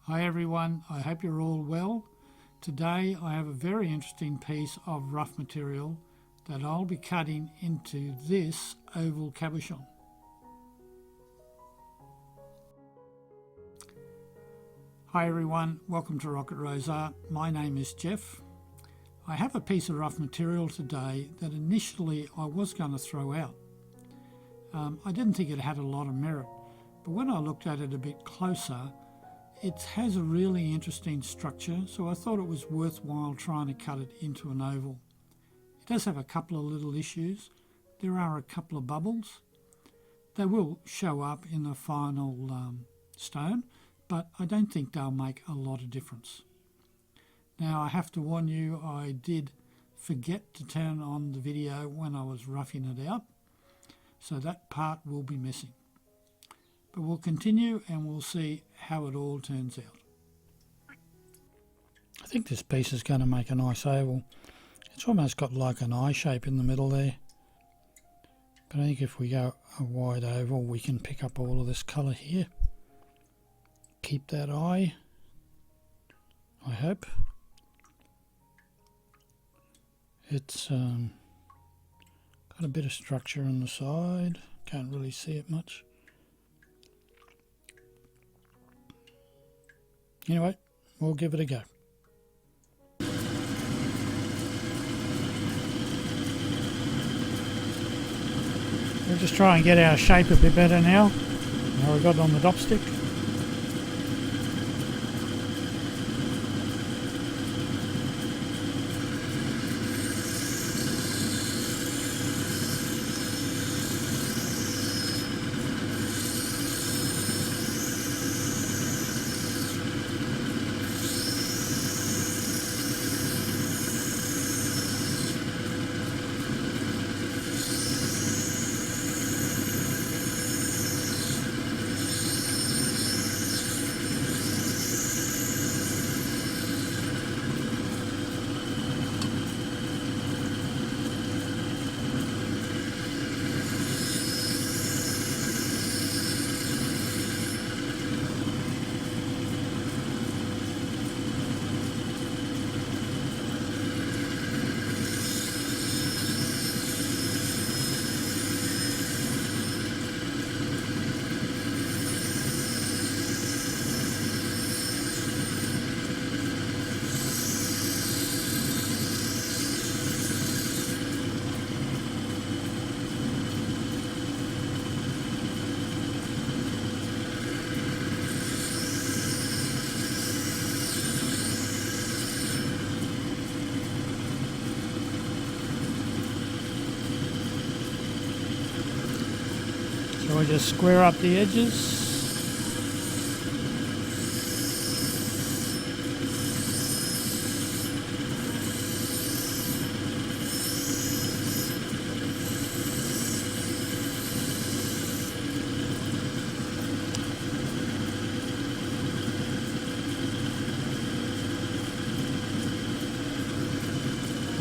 Hi everyone, I hope you're all well. Today I have a very interesting piece of rough material that I'll be cutting into this oval cabochon. Hi everyone, welcome to Rocket Rose Art. My name is Jeff. I have a piece of rough material today that initially I was going to throw out. I didn't think it had a lot of merit, but when I looked at it a bit closer, it has a really interesting structure, so I thought it was worthwhile trying to cut it into an oval. It does have a couple of little issues. There are a couple of bubbles. They will show up in the final stone, but I don't think they'll make a lot of difference. Now I have to warn you, I did forget to turn on the video when I was roughing it out, so that part will be missing. But we'll continue and we'll see how it all turns out. I think this piece is going to make a nice oval. It's almost got like an eye shape in the middle there. But I think if we go a wide oval, we can pick up all of this colour here. Keep that eye, I hope. It's got a bit of structure on the side. Can't really see it much. Anyway, we'll give it a go. We'll just try and get our shape a bit better now. Now we've got it on the dop stick. So we just square up the edges.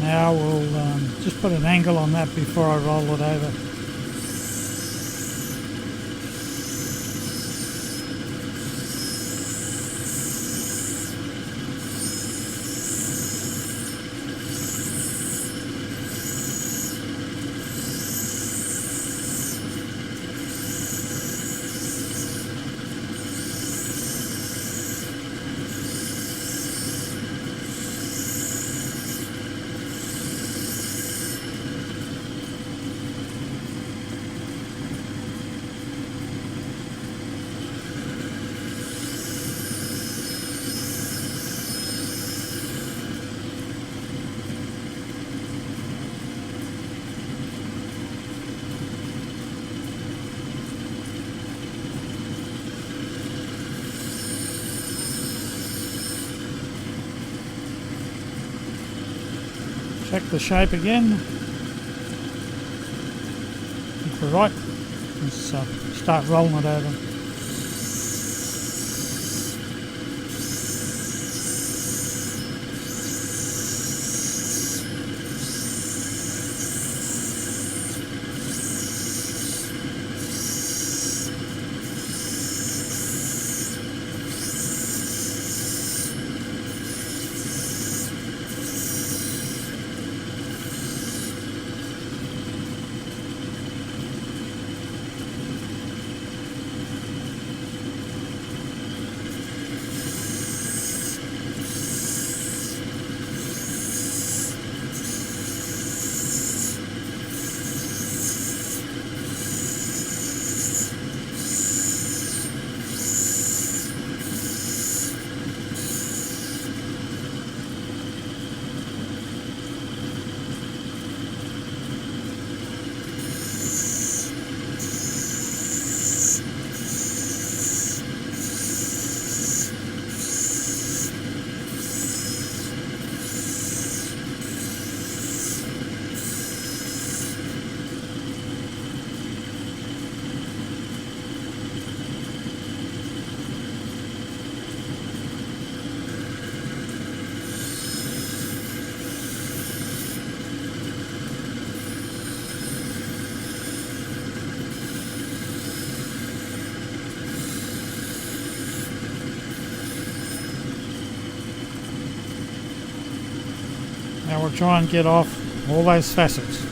Now we'll just put an angle on that before I roll it over. Check the shape again. If we're right, let's start rolling it over. Now we'll try and get off all those facets.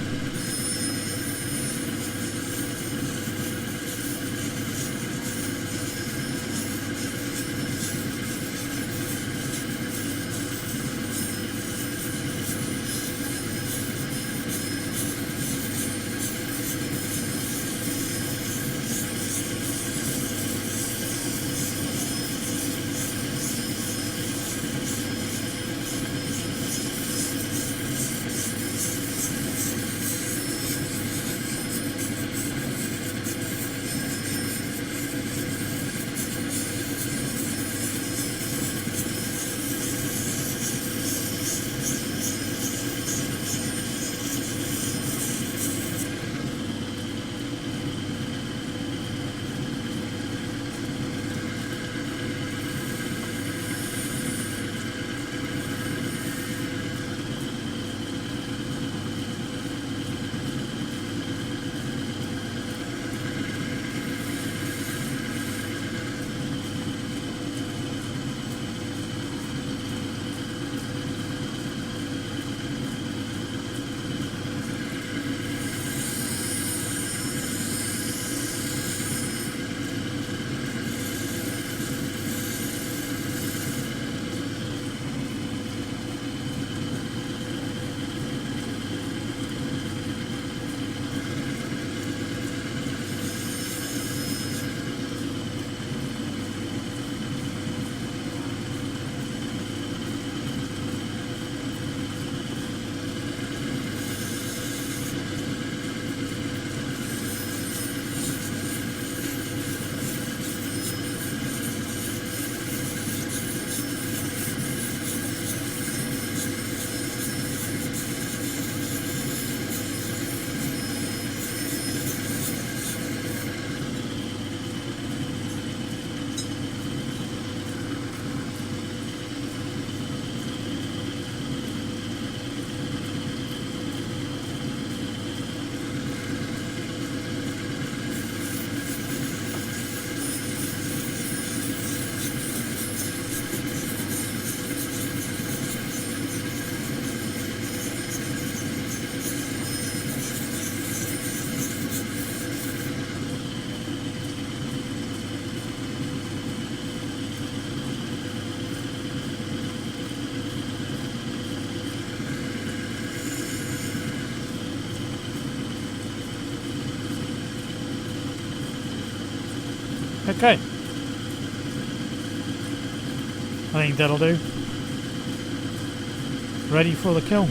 Okay, I think that'll do. Ready for the kiln.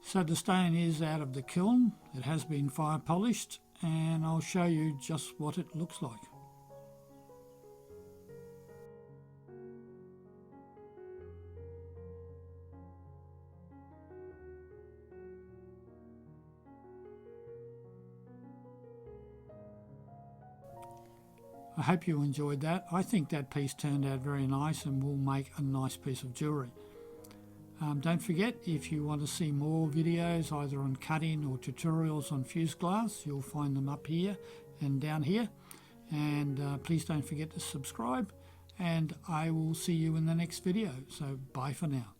So the stone is out of the kiln. It has been fire polished, and I'll show you just what it looks like. I hope you enjoyed that. I think that piece turned out very nice and will make a nice piece of jewellery. Don't forget, if you want to see more videos either on cutting or tutorials on fused glass, you'll find them up here and down here. And please don't forget to subscribe, and I will see you in the next video. So bye for now.